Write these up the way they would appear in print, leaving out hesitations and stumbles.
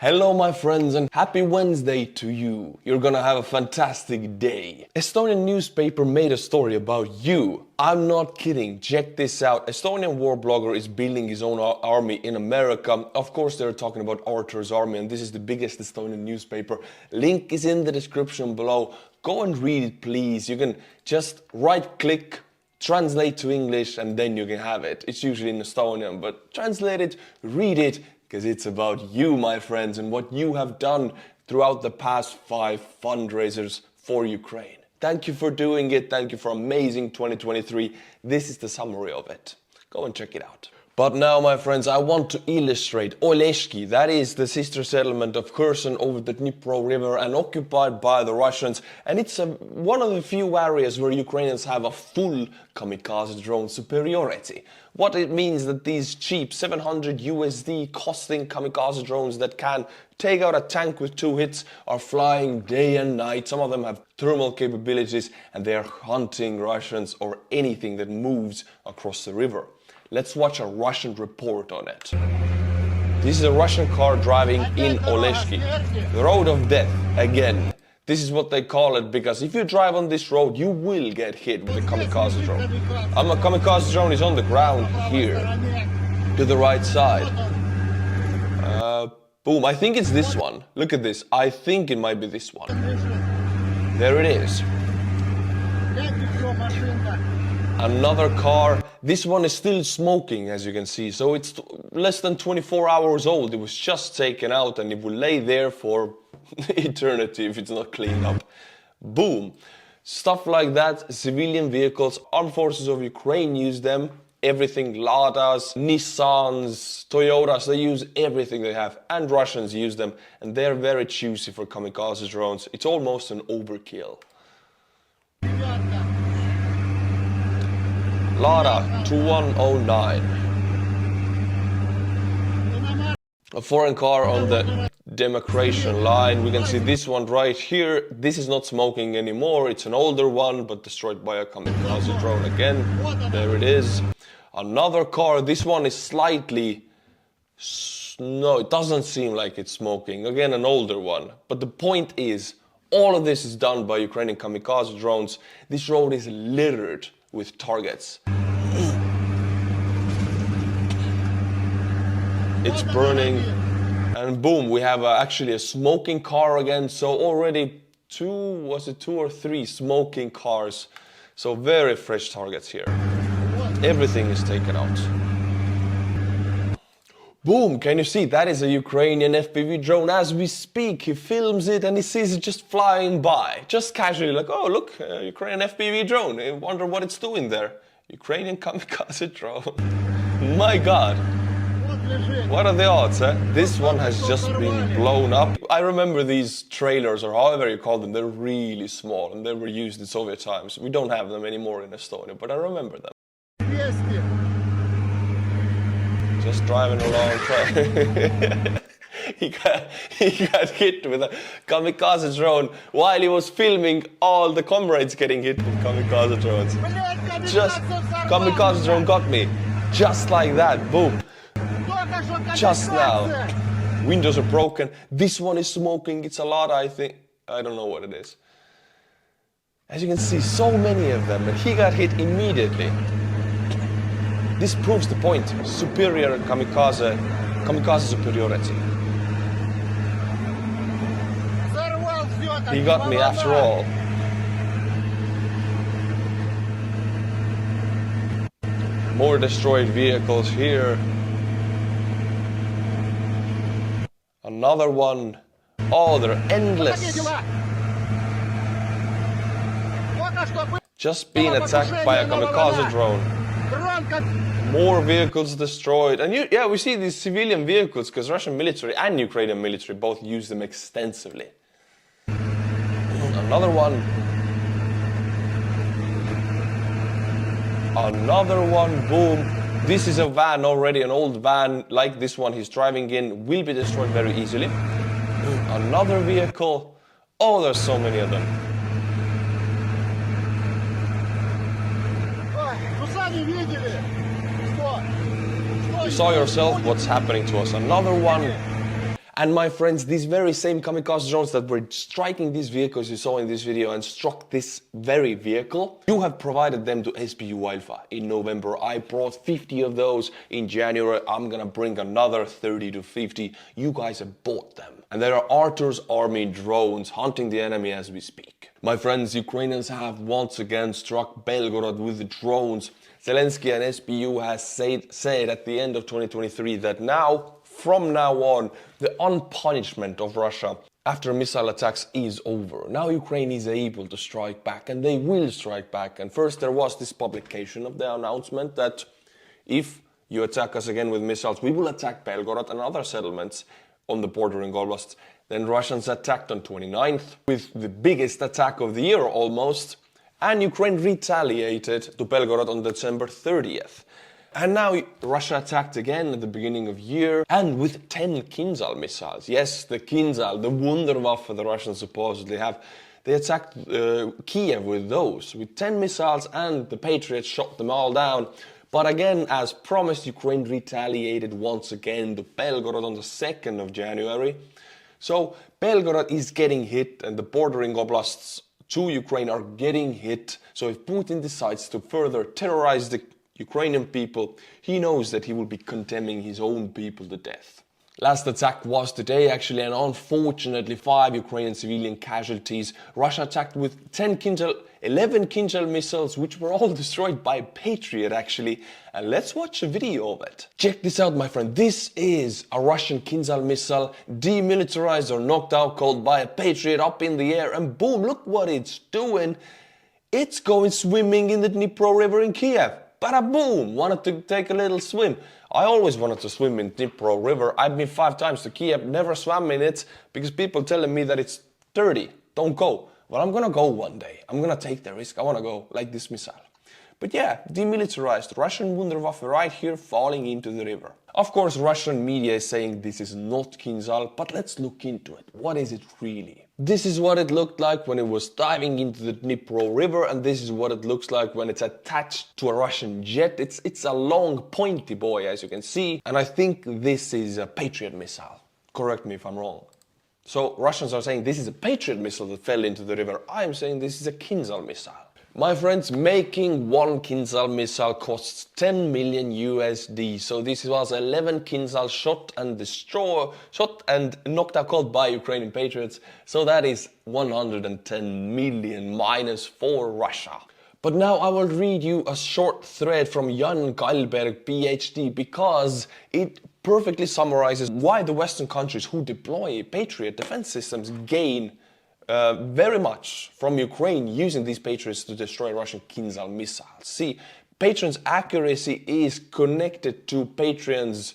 Hello my friends and happy Wednesday to you. You're gonna have a fantastic day. Estonian newspaper made a story about you. I'm not kidding, check this out. Estonian war blogger is building his own army in America. Of course they're talking about Artur's army and this is the biggest Estonian newspaper. Link is in the description below. Go and read it please. You can just right click, translate to English and then you can have it. It's usually in Estonian but translate it, read it. Because it's about you, my friends, and what you have done throughout the past 5 fundraisers for Ukraine. Thank you for doing it. Thank you for amazing 2023. This is the summary of it. Go and check it out. But now, my friends, I want to illustrate Oleshki. That is the sister settlement of Kherson over the Dnipro River and occupied by the Russians. And it's one of the few areas where Ukrainians have a full kamikaze drone superiority. What it means that these cheap 700 USD costing kamikaze drones that can take out a tank with 2 hits are flying day and night. Some of them have thermal capabilities and they are hunting Russians or anything that moves across the river. Let's watch a Russian report on it. This is a Russian car driving in Oleshki, the road of death again. This is what they call it because if you drive on this road, you will get hit with a kamikaze drone. A kamikaze drone is on the ground here, to the right side. Boom, I think it's this one. Look at this. I think it might be this one. There it is. Another car. This one is still smoking, as you can see. So it's less than 24 hours old. It was just taken out and it will lay there for eternity if it's not cleaned up. Boom. Stuff like that. Civilian vehicles. Armed forces of Ukraine use them. Everything. Ladas, Nissans, Toyotas. They use everything they have. And Russians use them. And they're very choosy for kamikaze drones. It's almost an overkill. Lada 2109. A foreign car on the demarcation line. We can see this one right here. This is not smoking anymore. It's an older one, but destroyed by a kamikaze drone again. There it is. Another car. This one is slightly... No, it doesn't seem like it's smoking. Again, an older one. But the point is, all of this is done by Ukrainian kamikaze drones. This road is littered with targets. It's burning and boom, we have actually a smoking car again. So already 2 or 3 smoking cars. So very fresh targets here. Everything is taken out. Boom, can you see? That is a Ukrainian FPV drone as we speak. He films it and he sees it just flying by. Just casually like, oh look, Ukrainian FPV drone. I wonder what it's doing there. Ukrainian kamikaze drone. My God. What are the odds, eh? This one has just been blown up. I remember these trailers, or however you call them, they're really small and they were used in Soviet times. We don't have them anymore in Estonia, but I remember them. Just driving along. he got hit with a kamikaze drone while he was filming all the comrades getting hit with kamikaze drones. Just kamikaze drone got me. Just like that. Boom. Just now. Windows are broken. This one is smoking. It's a lot, I think. I don't know what it is. As you can see, so many of them. And he got hit immediately. This proves the point. Superior kamikaze superiority. He got me after all. More destroyed vehicles here. Another one. Oh, they're endless. Just being attacked by a kamikaze drone. More vehicles destroyed. And yeah, we see these civilian vehicles because Russian military and Ukrainian military both use them extensively. Another one. Another one. Boom. This is a van already, an old van like this one he's driving in, will be destroyed very easily. Another vehicle. Oh, there's so many of them. You saw yourself what's happening to us. Another one. And my friends, these very same kamikaze drones that were striking these vehicles you saw in this video and struck this very vehicle, you have provided them to SBU Alpha in November. I brought 50 of those in January. I'm gonna bring another 30 to 50. You guys have bought them. And there are Artur's army drones hunting the enemy as we speak. My friends, Ukrainians have once again struck Belgorod with the drones. Zelensky and SBU has said at the end of 2023 that from now on, the unpunishment of Russia after missile attacks is over. Now Ukraine is able to strike back, and they will strike back. And first there was this publication of the announcement that if you attack us again with missiles, we will attack Belgorod and other settlements on the bordering oblasts. Then Russians attacked on 29th with the biggest attack of the year almost, and Ukraine retaliated to Belgorod on December 30th. And now Russia attacked again at the beginning of year, and with 10 Kinzhal missiles. Yes, the Kinzhal, the Wunderwaffe the Russians supposedly have. They attacked Kiev with those, with 10 missiles, and the Patriots shot them all down. But again, as promised, Ukraine retaliated once again to Belgorod on the 2nd of January. So Belgorod is getting hit, and the bordering oblasts to Ukraine are getting hit. So if Putin decides to further terrorize the Ukrainian people, he knows that he will be condemning his own people to death. Last attack was today actually, and unfortunately 5 Ukrainian civilian casualties. Russia attacked with 11 Kinzhal missiles, which were all destroyed by Patriot actually. And let's watch a video of it. Check this out, my friend. This is a Russian Kinzhal missile, demilitarized or knocked out cold by a Patriot up in the air, and boom, look what it's doing. It's going swimming in the Dnipro River in Kiev. Bada boom! Wanted to take a little swim. I always wanted to swim in Dnipro River. I've been 5 times to Kiev, never swam in it because people telling me that it's dirty. Don't go. Well, I'm gonna go one day. I'm gonna take the risk. I wanna go like this missile. But yeah, demilitarized Russian Wunderwaffe right here falling into the river. Of course, Russian media is saying this is not Kinzhal, but let's look into it. What is it really? This is what it looked like when it was diving into the Dnipro River, and this is what it looks like when it's attached to a Russian jet. It's a long, pointy boy, as you can see, and I think this is a Patriot missile. Correct me if I'm wrong. So Russians are saying this is a Patriot missile that fell into the river. I'm saying this is a Kinzhal missile. My friends, making one Kinzhal missile costs 10 million USD. So this was 11 Kinzhal shot and knocked out cold by Ukrainian Patriots. So that is 110 million minus for Russia. But now I will read you a short thread from Jan Kalberg, PhD, because it perfectly summarizes why the Western countries who deploy Patriot defense systems gain very much from Ukraine using these Patriots to destroy Russian Kinzhal missiles. See, Patron's accuracy is connected to Patron's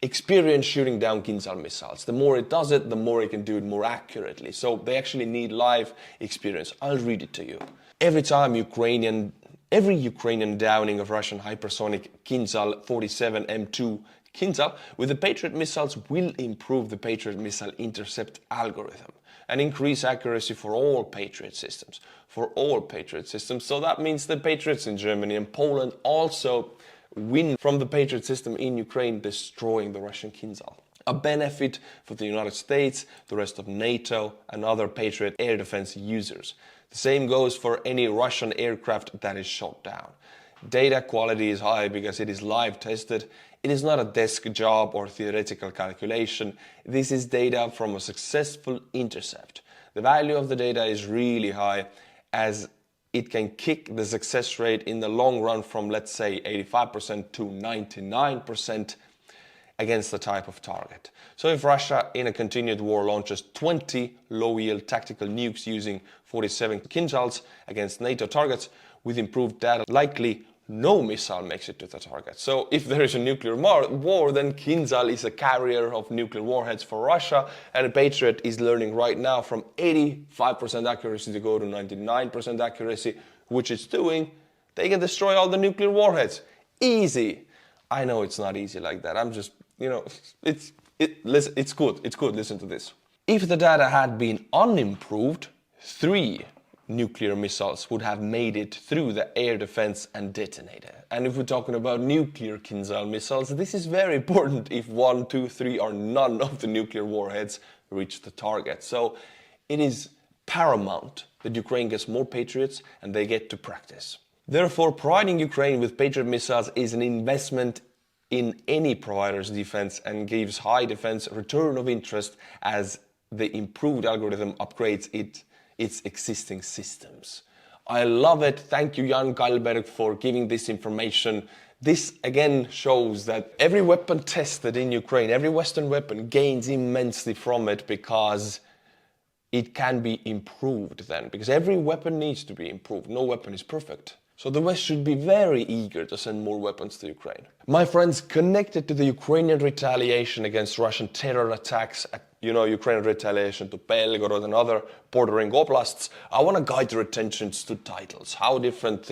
experience shooting down Kinzhal missiles. The more it does it, the more it can do it more accurately. So they actually need live experience. I'll read it to you. Every Ukrainian downing of Russian hypersonic Kinzhal 47 M2 Kinzhal with the Patriot missiles will improve the Patriot missile intercept algorithm and increase accuracy for all Patriot systems. So that means the Patriots in Germany and Poland also win from the Patriot system in Ukraine, destroying the Russian Kinzhal. A benefit for the United States, the rest of NATO, and other Patriot air defense users. The same goes for any Russian aircraft that is shot down. Data quality is high because it is live tested. It is not a desk job or theoretical calculation. This is data from a successful intercept. The value of the data is really high as it can kick the success rate in the long run from, let's say, 85% to 99% against the type of target. So if Russia in a continued war launches 20 low-yield tactical nukes using 47 Kinzhals against NATO targets with improved data, likely no missile makes it to the target. So if there is a nuclear war, then Kinzhal is a carrier of nuclear warheads for Russia, and a Patriot is learning right now from 85% accuracy to go to 99% accuracy, which it's doing. They can destroy all the nuclear warheads. Easy. I know it's not easy like that. I'm just, it's good. It's good. Listen to this. If the data had been unimproved, 3 nuclear missiles would have made it through the air defense and detonated. And if we're talking about nuclear Kinzhal missiles, this is very important if 1, 2, 3 or none of the nuclear warheads reach the target. So it is paramount that Ukraine gets more Patriots and they get to practice. Therefore, providing Ukraine with Patriot missiles is an investment in any provider's defense and gives high defense return of interest as the improved algorithm upgrades its existing systems. I love it. Thank you, Jan Kalberg, for giving this information. This again shows that every weapon tested in Ukraine, every Western weapon gains immensely from it because it can be improved then. Because every weapon needs to be improved. No weapon is perfect. So the West should be very eager to send more weapons to Ukraine. My friends, connected to the Ukrainian retaliation against Russian terror attacks, Ukrainian retaliation to Belgorod and other bordering oblasts, I want to guide your attentions to titles. How different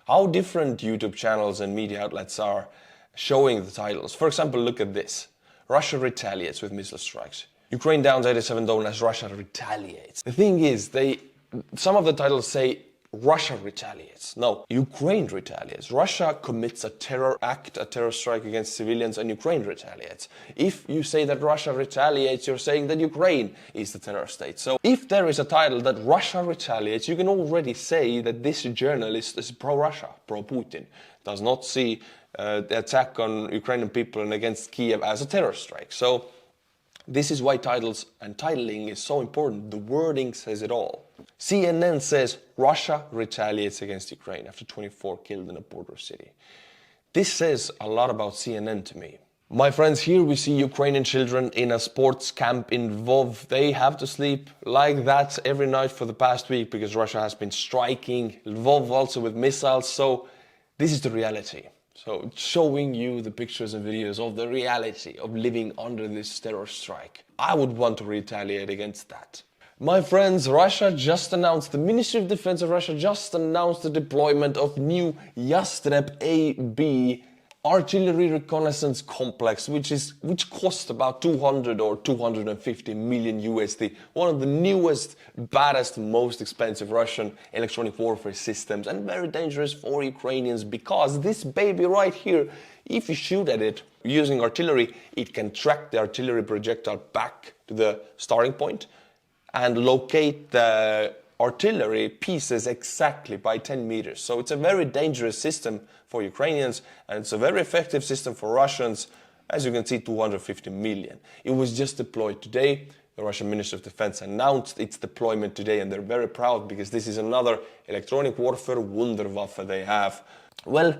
YouTube channels and media outlets are showing the titles. For example, look at this. Russia retaliates with missile strikes. Ukraine downs 87 drone as Russia retaliates. The thing is, some of the titles say Russia retaliates. No, Ukraine retaliates. Russia commits a terror act, a terror strike against civilians, and Ukraine retaliates. If you say that Russia retaliates, you're saying that Ukraine is the terror state. So if there is a title that Russia retaliates, you can already say that this journalist is pro-Russia, pro-Putin, does not see the attack on Ukrainian people and against Kiev as a terror strike. So this is why titles and titling is so important. The wording says it all. CNN says Russia retaliates against Ukraine after 24 killed in a border city. This says a lot about CNN to me. My friends, here we see Ukrainian children in a sports camp in Lvov. They have to sleep like that every night for the past week because Russia has been striking Lvov also with missiles. So this is the reality. So showing you the pictures and videos of the reality of living under this terror strike. I would want to retaliate against that. My friends, the Ministry of Defense of Russia just announced the deployment of new Yastreb AB artillery reconnaissance complex, which cost about 200 or 250 million USD. One of the newest, baddest, most expensive Russian electronic warfare systems, and very dangerous for Ukrainians because this baby right here, if you shoot at it using artillery, it can track the artillery projectile back to the starting point and locate the artillery pieces exactly by 10 meters. So it's a very dangerous system for Ukrainians and it's a very effective system for Russians. As you can see, 250 million. It was just deployed today. The Russian Ministry of Defense announced its deployment today and they're very proud because this is another electronic warfare wunderwaffe they have. Well,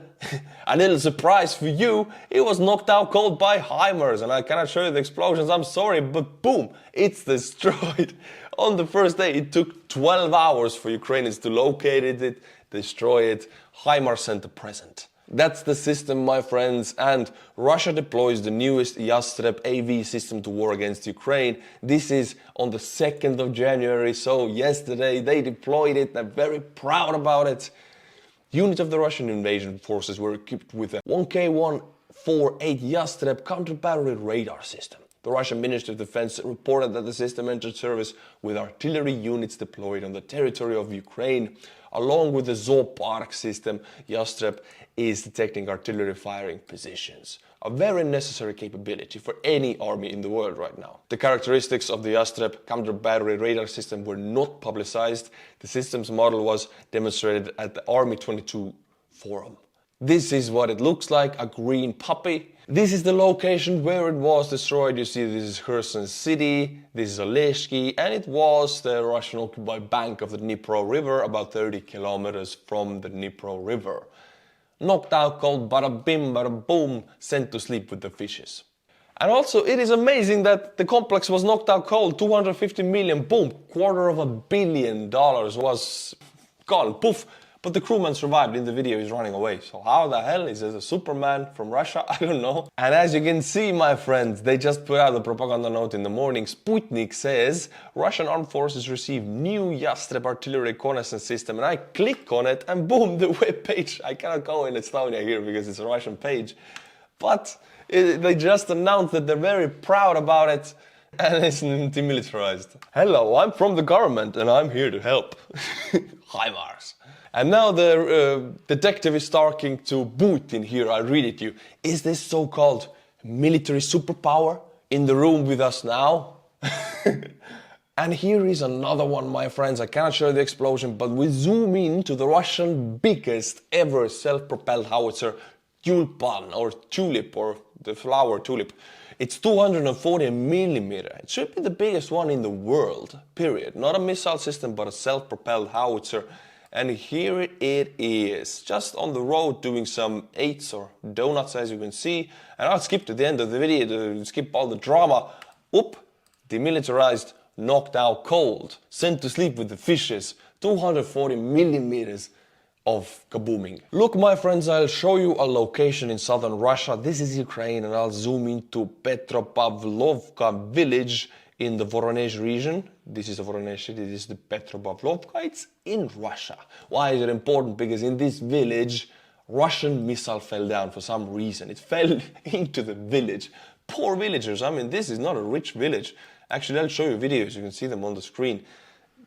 a little surprise for you, it was knocked out cold by HIMARS and I cannot show you the explosions, I'm sorry, but boom, it's destroyed. On the first day, it took 12 hours for Ukrainians to locate it, destroy it. HIMARS sent a present. That's the system, my friends, and Russia deploys the newest Yastreb AV system to war against Ukraine. This is on the 2nd of January, so yesterday they deployed it. They're very proud about it. Units of the Russian invasion forces were equipped with a 1K148 Yastreb counter-battery radar system. The Russian Ministry of Defense reported that the system entered service with artillery units deployed on the territory of Ukraine. Along with the Zoopark system, Yastreb is detecting artillery firing positions. A very necessary capability for any army in the world right now. The characteristics of the Yastreb counter-battery radar system were not publicized. The system's model was demonstrated at the Army 22 forum. This is what it looks like, a green puppy. This is the location where it was destroyed. You see, this is Kherson city, this is Oleshki, and it was the Russian occupied bank of the Dnipro River, about 30 kilometers from the Dnipro River. Knocked out cold, bada bim, bada boom, sent to sleep with the fishes. And also, it is amazing that the complex was knocked out cold, 250 million, boom, $250 million was gone, poof. But the crewman survived. In the video he's running away. So how the hell is this a Superman from Russia? I don't know. And as you can see, my friends, they just put out a propaganda note in the morning. Sputnik says Russian armed forces received new Yastreb artillery reconnaissance system. And I click on it and boom, the web page. I cannot go in Estonia here because it's a Russian page. But they just announced that they're very proud about it. And it's demilitarized. Hello, I'm from the government and I'm here to help. Hi, Mars. And now the detective is talking to Putin here, I'll read it to you. Is this so-called military superpower in the room with us now? And here is another one, my friends. I cannot show the explosion, but we zoom in to the Russian biggest ever self-propelled howitzer, Tulpan, or tulip, or the flower tulip. It's 240 millimeter. It should be the biggest one in the world, period. Not a missile system, but a self-propelled howitzer. And here it is, just on the road doing some eights or donuts, as you can see. And I'll skip to the end of the video to skip all the drama. Oop, demilitarized, knocked out cold, sent to sleep with the fishes, 240 millimeters of kabooming. Look, my friends, I'll show you a location in southern Russia. This is Ukraine, and I'll zoom into Petropavlovka village in the Voronezh region. This is the Voronezh city, this is the Petropavlovka. It's in Russia. Why is it important? Because in this village, Russian missile fell down for some reason. It fell into the village. Poor villagers. I mean, this is not a rich village. Actually, I'll show you videos. You can see them on the screen.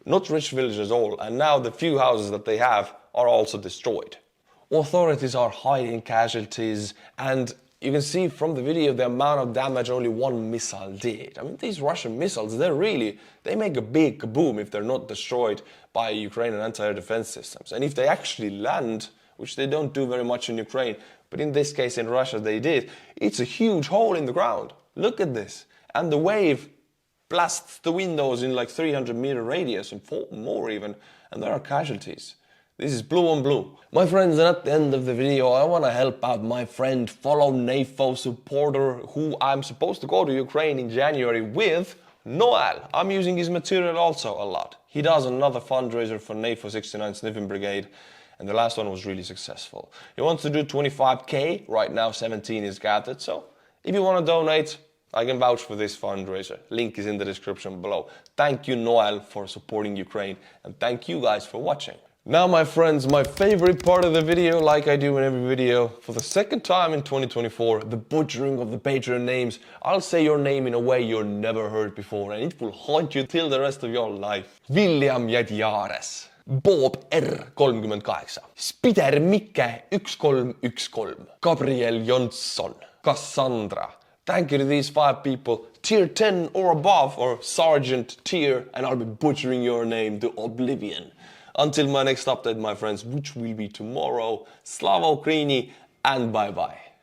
Not rich villages at all. And now the few houses that they have are also destroyed. Authorities are hiding casualties, and you can see from the video the amount of damage only one missile did. I mean, these Russian missiles, they make a big kaboom if they're not destroyed by Ukrainian anti-air defense systems. And if they actually land, which they don't do very much in Ukraine, but in this case in Russia they did, it's a huge hole in the ground. Look at this. And the wave blasts the windows in like 300-meter radius and more even, and there are casualties. This is blue on blue. My friends, and at the end of the video, I want to help out my friend, fellow NAFO supporter, who I'm supposed to go to Ukraine in January with, Noel. I'm using his material also a lot. He does another fundraiser for NAFO 69 Sniffing Brigade, and the last one was really successful. He wants to do 25k, right now 17 is gathered, so if you want to donate, I can vouch for this fundraiser. Link is in the description below. Thank you, Noel, for supporting Ukraine, and thank you guys for watching. Now, my friends, my favorite part of the video, like I do in every video, for the second time in 2024, the butchering of the patron names. I'll say your name in a way you've never heard before, and it will haunt you till the rest of your life. William Jadjares, Bob R 38, Spider Mikke 1313, Gabriel Jonsson, Cassandra. Thank you to these 5 people, tier 10 or above, or sergeant tier, and I'll be butchering your name to oblivion. Until my next update, my friends, which will be tomorrow, Slava Ukraini, and bye-bye.